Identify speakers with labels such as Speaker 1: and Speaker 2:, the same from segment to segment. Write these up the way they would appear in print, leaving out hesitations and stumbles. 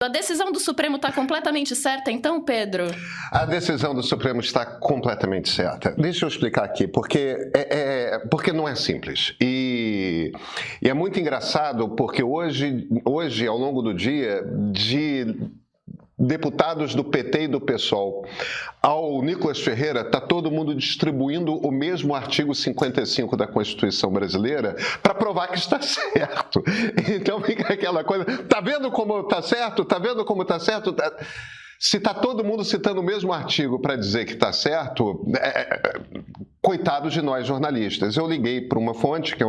Speaker 1: A decisão do Supremo está completamente certa, então, Pedro?
Speaker 2: A decisão do Supremo está completamente certa. Deixa eu explicar aqui, porque não é simples. E é muito engraçado, porque hoje, ao longo do dia, de deputados do PT e do PSOL ao Nicolas Ferreira, está todo mundo distribuindo o mesmo artigo 55 da Constituição brasileira para provar que está certo. Então fica aquela coisa, tá vendo como está certo? Tá vendo como está certo? Se está todo mundo citando o mesmo artigo para dizer que está certo, coitados de nós jornalistas. Eu liguei para uma fonte, que é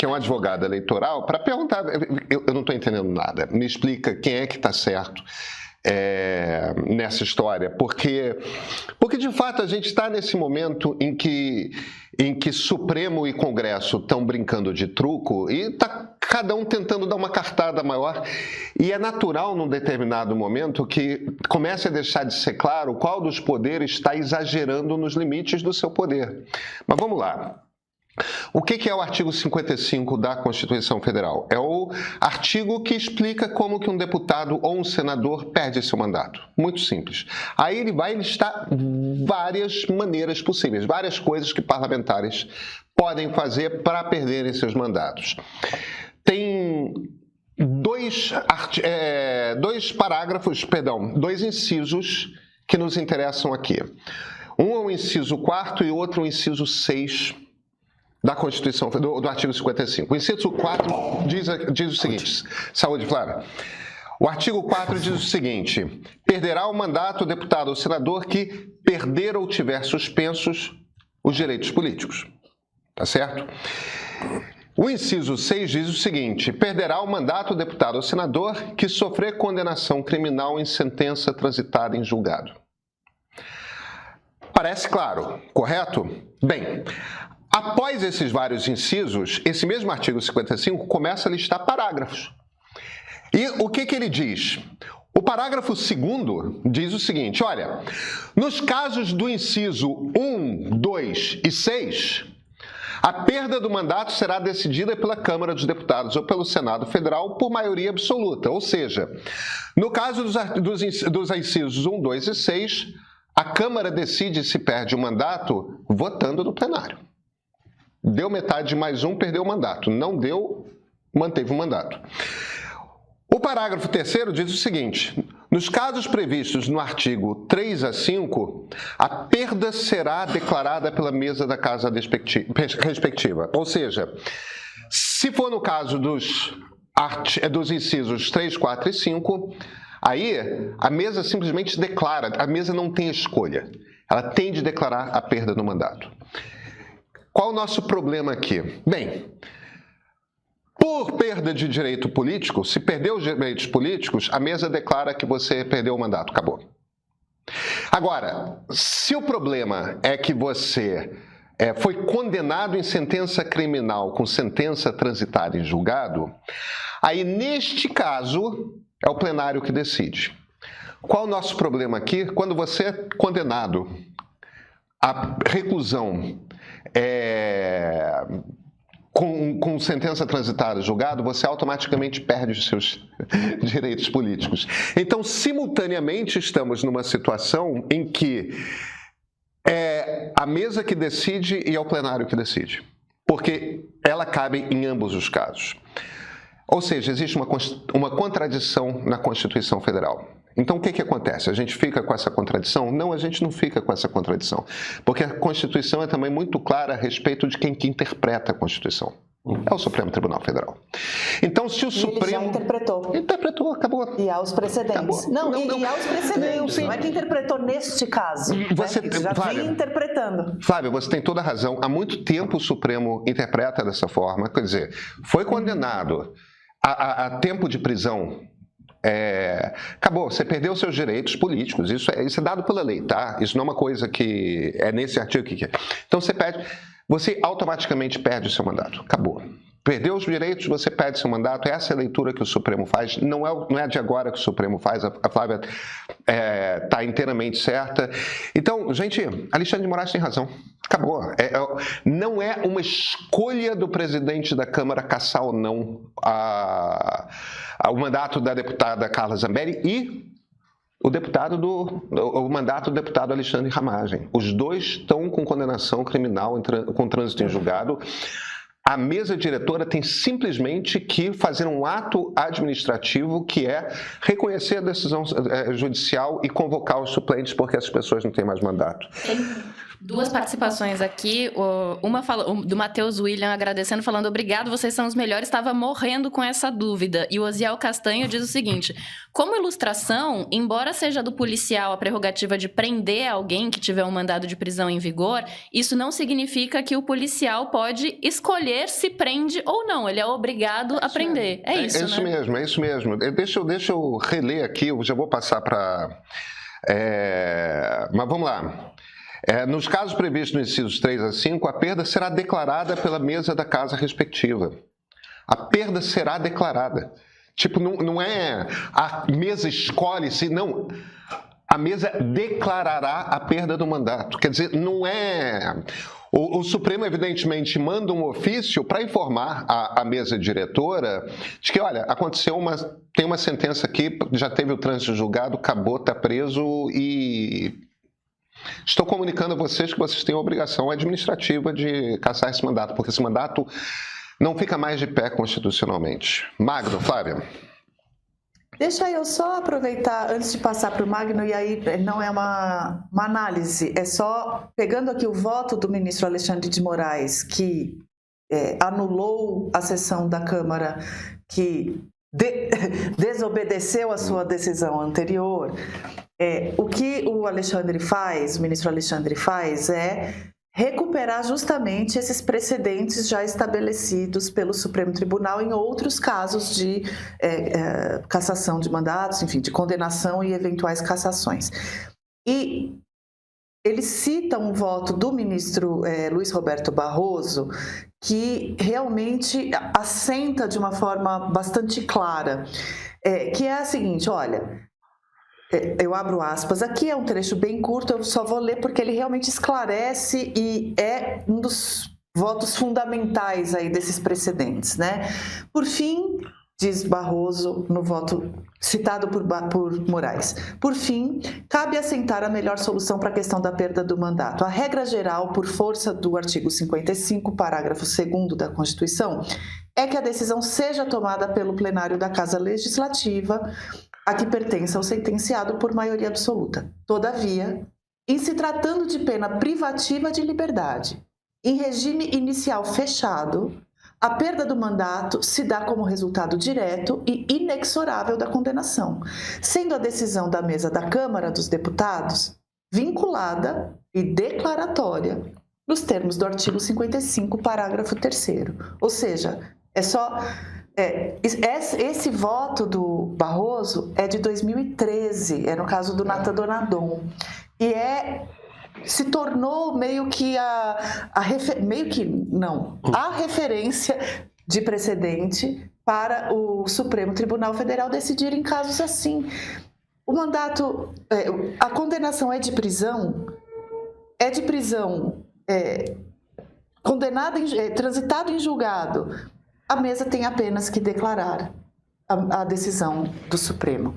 Speaker 2: um advogado eleitoral, para perguntar, eu não estou entendendo nada, me explica quem é que está certo nessa história, porque de fato a gente está nesse momento em que Supremo e Congresso estão brincando de truco e está cada um tentando dar uma cartada maior, e é natural num determinado momento que comece a deixar de ser claro qual dos poderes está exagerando nos limites do seu poder. Mas vamos lá. O que é o artigo 55 da Constituição Federal? É o artigo que explica como que um deputado ou um senador perde seu mandato. Muito simples. Aí ele vai listar várias maneiras possíveis, várias coisas que parlamentares podem fazer para perderem seus mandatos. Tem dois incisos que nos interessam aqui. Um é o inciso 4º e outro o inciso 6 da Constituição, do artigo 55. O inciso 4 diz o seguinte, saúde, Flávia. O artigo 4 diz o seguinte: perderá o mandato o deputado ou senador que perder ou tiver suspensos os direitos políticos. Tá certo? O inciso 6 diz o seguinte: perderá o mandato o deputado ou senador que sofrer condenação criminal em sentença transitada em julgado. Parece claro, correto? Bem, após esses vários incisos, esse mesmo artigo 55 começa a listar parágrafos. E o que ele diz? O parágrafo 2º diz o seguinte: olha, nos casos do inciso 1, 2 e 6, a perda do mandato será decidida pela Câmara dos Deputados ou pelo Senado Federal por maioria absoluta. Ou seja, no caso dos incisos 1, 2 e 6, a Câmara decide se perde o mandato votando no plenário. Deu metade mais um, perdeu o mandato. Não deu, manteve o mandato. O parágrafo 3º diz o seguinte: nos casos previstos no artigo 3 a 5, a perda será declarada pela mesa da casa respectiva. Ou seja, se for no caso dos incisos 3, 4 e 5, aí a mesa simplesmente declara, a mesa não tem escolha. Ela tem de declarar a perda do mandato. Qual o nosso problema aqui? Bem, por perda de direito político, se perdeu os direitos políticos, a mesa declara que você perdeu o mandato, acabou. Agora, se o problema é que você foi condenado em sentença criminal com sentença transitada em julgado, aí neste caso é o plenário que decide. Qual o nosso problema aqui? Quando você é condenado à reclusão com sentença transitada julgado, você automaticamente perde os seus direitos políticos. Então, simultaneamente, estamos numa situação em que é a mesa que decide e é o plenário que decide, porque ela cabe em ambos os casos. Ou seja, existe uma contradição na Constituição Federal. Então, o que acontece? A gente fica com essa contradição? Não, a gente não fica com essa contradição, porque a Constituição é também muito clara a respeito de quem que interpreta a Constituição. É o Supremo Tribunal Federal. Então, se o Supremo...
Speaker 3: Ele já interpretou.
Speaker 2: Interpretou, acabou.
Speaker 3: E há os precedentes. Não, e há os precedentes. Não é que interpretou neste caso.
Speaker 2: Você,
Speaker 3: né? Já vem interpretando.
Speaker 2: Flávia, você tem toda a razão. Há muito tempo o Supremo interpreta dessa forma. Quer dizer, foi condenado a tempo de prisão. Acabou, você perdeu seus direitos políticos, isso é dado pela lei, tá? Isso não é uma coisa que é nesse artigo que é. Então você automaticamente perde o seu mandato, acabou. perdeu os direitos, você perde seu mandato. Essa é a leitura que o Supremo faz. Não é de agora que o Supremo faz. A Flávia está inteiramente certa. Então, gente, Alexandre de Moraes tem razão. Acabou. Não é uma escolha do presidente da Câmara cassar ou não o mandato da deputada Carla Zambelli e o mandato do deputado Alexandre Ramagem. Os dois estão com condenação criminal, com trânsito em julgado. A mesa diretora tem simplesmente que fazer um ato administrativo, que é reconhecer a decisão judicial e convocar os suplentes, porque essas pessoas não têm mais mandato.
Speaker 1: Duas participações aqui, uma do Matheus William agradecendo, falando obrigado, vocês são os melhores, estava morrendo com essa dúvida. E o Osiel Castanho diz o seguinte: como ilustração, embora seja do policial a prerrogativa de prender alguém que tiver um mandado de prisão em vigor, isso não significa que o policial pode escolher se prende ou não, ele é obrigado a prender. É isso
Speaker 2: mesmo, é isso mesmo. Deixa eu reler aqui, eu já vou passar para... Mas vamos lá. Nos casos previstos nos incisos 3 a 5, a perda será declarada pela mesa da casa respectiva. A perda será declarada. Tipo, não é a mesa escolhe-se, não. A mesa declarará a perda do mandato. Quer dizer, não é... O Supremo, evidentemente, manda um ofício para informar a mesa diretora de que, olha, tem uma sentença aqui, já teve o trânsito julgado, acabou, está preso e... Estou comunicando a vocês que vocês têm a obrigação administrativa de cassar esse mandato, porque esse mandato não fica mais de pé constitucionalmente. Magno, Flávia.
Speaker 3: Deixa eu só aproveitar, antes de passar para o Magno, e aí não é uma análise, é só pegando aqui o voto do ministro Alexandre de Moraes, que anulou a sessão da Câmara que desobedeceu a sua decisão anterior. O que o ministro Alexandre faz é recuperar justamente esses precedentes já estabelecidos pelo Supremo Tribunal em outros casos de cassação de mandatos, enfim, de condenação e eventuais cassações. E ele cita um voto do ministro Luiz Roberto Barroso que realmente assenta de uma forma bastante clara, que é a seguinte: olha, eu abro aspas, aqui é um trecho bem curto, eu só vou ler porque ele realmente esclarece e é um dos votos fundamentais aí desses precedentes, né? Por fim, diz Barroso no voto citado por Moraes, por fim, cabe assentar a melhor solução para a questão da perda do mandato. A regra geral, por força do artigo 55, parágrafo 2º da Constituição, é que a decisão seja tomada pelo plenário da Casa Legislativa, a que pertence ao sentenciado por maioria absoluta. Todavia, em se tratando de pena privativa de liberdade, em regime inicial fechado, a perda do mandato se dá como resultado direto e inexorável da condenação, sendo a decisão da mesa da Câmara dos Deputados vinculada e declaratória nos termos do artigo 55, parágrafo 3º. Ou seja, esse voto do Barroso é de 2013, no caso do Nathan Donadon, e se tornou meio que a referência de precedente para o Supremo Tribunal Federal decidir em casos assim. O mandato, a condenação é de prisão, transitado em julgado, a mesa tem apenas que declarar a decisão do Supremo.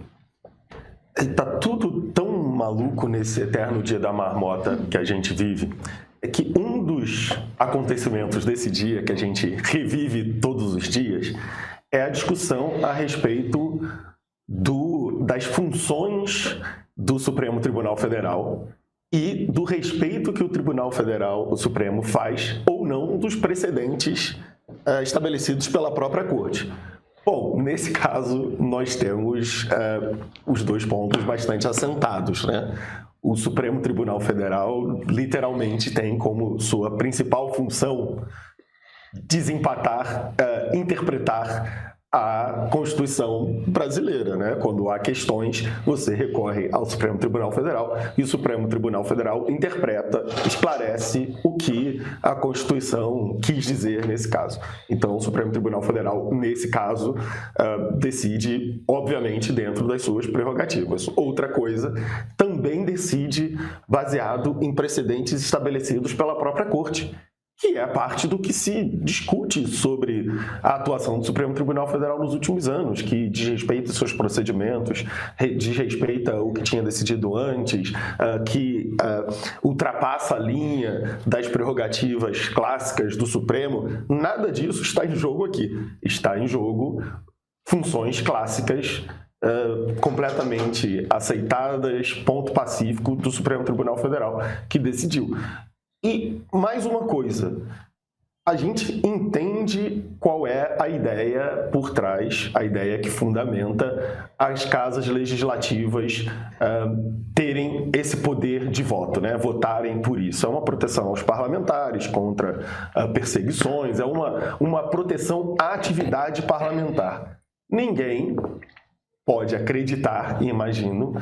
Speaker 4: Está tudo tão maluco nesse eterno dia da marmota que a gente vive, é que um dos acontecimentos desse dia, que a gente revive todos os dias, é a discussão a respeito das funções do Supremo Tribunal Federal e do respeito que o Tribunal Federal, o Supremo, faz ou não dos precedentes estabelecidos pela própria Corte. Bom, nesse caso, nós temos os dois pontos bastante assentados, né? O Supremo Tribunal Federal literalmente tem como sua principal função desempatar, interpretar à Constituição brasileira, né? Quando há questões, você recorre ao Supremo Tribunal Federal e o Supremo Tribunal Federal interpreta, esclarece o que a Constituição quis dizer nesse caso. Então, o Supremo Tribunal Federal, nesse caso, decide, obviamente, dentro das suas prerrogativas. Outra coisa, também decide baseado em precedentes estabelecidos pela própria Corte, que é parte do que se discute sobre a atuação do Supremo Tribunal Federal nos últimos anos, que diz respeito aos seus procedimentos, diz respeito ao que tinha decidido antes, que ultrapassa a linha das prerrogativas clássicas do Supremo. Nada disso está em jogo aqui. Está em jogo funções clássicas completamente aceitadas, ponto pacífico do Supremo Tribunal Federal, que decidiu. E mais uma coisa, a gente entende qual é a ideia por trás, a ideia que fundamenta as casas legislativas terem esse poder de voto, né? Votarem por isso. É uma proteção aos parlamentares contra perseguições, é uma proteção à atividade parlamentar. Ninguém pode acreditar, imagino,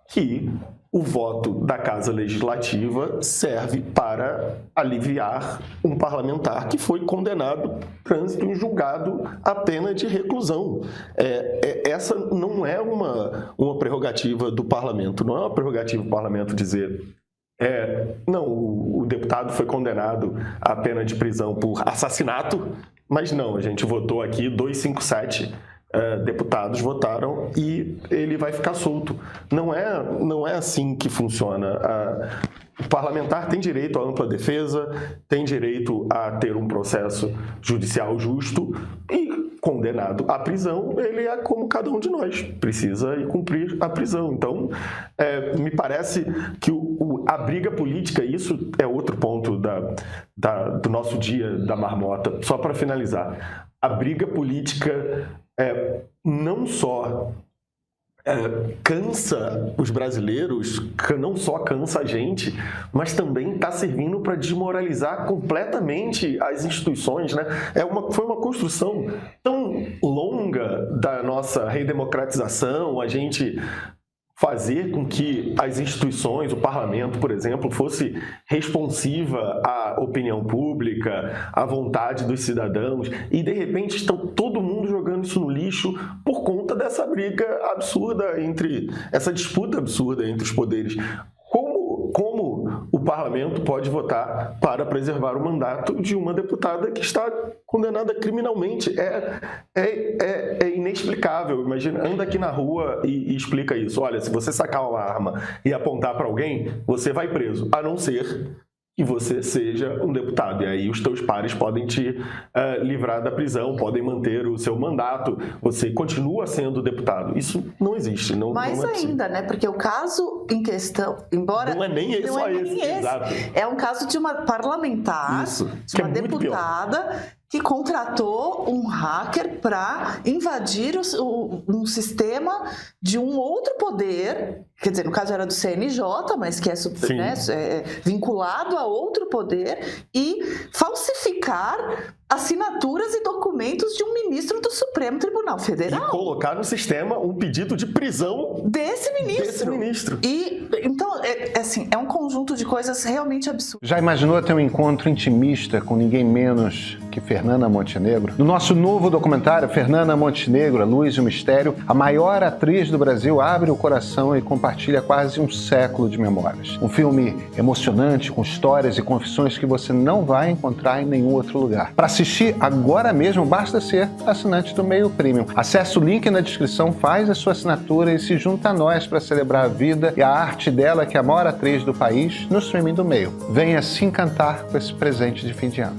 Speaker 4: que o voto da Casa Legislativa serve para aliviar um parlamentar que foi condenado, trânsito em julgado, a pena de reclusão. Essa não é uma prerrogativa do parlamento, não é uma prerrogativa do parlamento dizer não, o deputado foi condenado à pena de prisão por assassinato, mas não, a gente votou aqui 257 deputados votaram e ele vai ficar solto. Não é assim que funciona. O parlamentar tem direito à ampla defesa, tem direito a ter um processo judicial justo e, condenado à prisão, ele é como cada um de nós, precisa ir cumprir a prisão. Então, me parece que a briga política, isso é outro ponto do nosso dia da marmota, só para finalizar. A briga política não só cansa os brasileiros, não só cansa a gente, mas também está servindo para desmoralizar completamente as instituições, né? Foi uma construção tão longa da nossa redemocratização, a gente fazer com que as instituições, o parlamento, por exemplo, fosse responsiva à opinião pública, à vontade dos cidadãos, e de repente estão todo mundo jogando isso no lixo por conta dessa briga absurda essa disputa absurda entre os poderes. Como o parlamento pode votar para preservar o mandato de uma deputada que está condenada criminalmente? É inexplicável. Imagina, anda aqui na rua e explica isso. Olha, se você sacar uma arma e apontar para alguém, você vai preso, a não ser que você seja um deputado. E aí os teus pares podem te livrar da prisão, podem manter o seu mandato, você continua sendo deputado. Isso não existe.
Speaker 3: Mais
Speaker 4: não é
Speaker 3: ainda, né? Porque o caso em questão, embora...
Speaker 4: Não é nem esse, só esse. Exato.
Speaker 3: É um caso de uma parlamentar, de uma deputada que contratou um hacker para invadir um sistema de um outro poder, quer dizer, no caso era do CNJ, mas que é vinculado a outro poder, e falsificar assinaturas e documentos de um ministro do Supremo Tribunal Federal.
Speaker 4: E colocar no sistema um pedido de prisão
Speaker 3: desse ministro. E, então, é um conjunto de coisas realmente absurdas.
Speaker 2: Já imaginou ter um encontro intimista com ninguém menos que Fernanda Montenegro? No nosso novo documentário, Fernanda Montenegro, A Luz e o Mistério, a maior atriz do Brasil abre o coração e compartilha quase um século de memórias. Um filme emocionante, com histórias e confissões que você não vai encontrar em nenhum outro lugar. Para assistir agora mesmo, basta ser assinante do Meio Premium. Acesse o link na descrição, faz a sua assinatura e se junta a nós para celebrar a vida e a arte dela, que é a maior atriz do país, no streaming do Meio. Venha se encantar com esse presente de fim de ano.